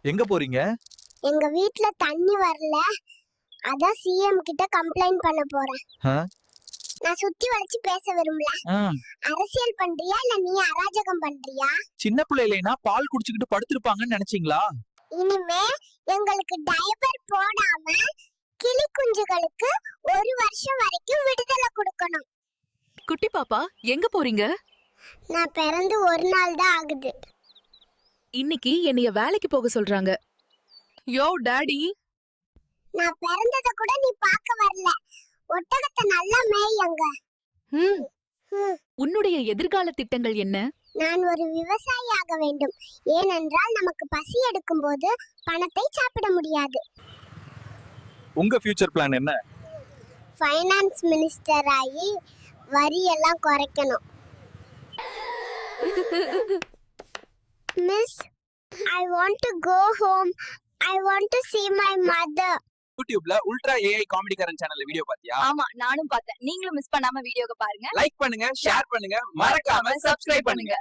எங்க போறீங்க? எங்க வீட்ல தண்ணி வரல, அதான் சிஎம் கிட்ட கம்ப்ளைண்ட் பண்ண போறேன். நான் சுத்தி வளைச்சு பேச விரும்பல. அரசியல் பண்றியா இல்ல நீ அராஜகம் பண்றியா? சின்ன பிள்ளையிலனா பால் குடிச்சிட்டு படுத்திருப்பாங்கன்னு நினைச்சீங்களா? இனிமே எங்களுக்கு டயப்பர் போடாம கிளி குஞ்சுகளுக்கு 1 வருஷம் வரைக்கும் விடுதலை கொடுக்கணும். குட்டி பாப்பா எங்க போறீங்க? நான் பிறந்து 1 நாள் தான் ஆகுது. இன்னைக்கு என்னைய வேலைக்கு போக சொல்றாங்க. யோ டாடி, நான் பிறந்தத கூட நீ பார்க்க வரல. ஒட்டகத்தை நல்லா மேய்யங்க. உன்னுடைய எதிர்கால திட்டங்கள் என்ன? நான் ஒரு விவசாயி ஆக வேண்டும். ஏனென்றால் நமக்கு பசி எடுக்கும் போது பணத்தை சாப்பிட முடியாது. உங்க ஃபியூச்சர் பிளான் என்ன? ஃபைனான்ஸ் மினிஸ்டர் ஆகி வரி எல்லாம் குறைக்கணும். Miss, I want to go home. I want to see my mother. யூடியூப்ல உல்ட்ரா ஏஐ காமெடி கரன் சேனல்ல வீடியோ பாத்தியா? ஆமா, நானும் பார்த்தேன். நீங்களும் மிஸ் பண்ணாம வீடியோவை பாருங்க. லைக் பண்ணுங்க, ஷேர் பண்ணுங்க, மறக்காம சப்ஸ்கிரைப் பண்ணுங்க.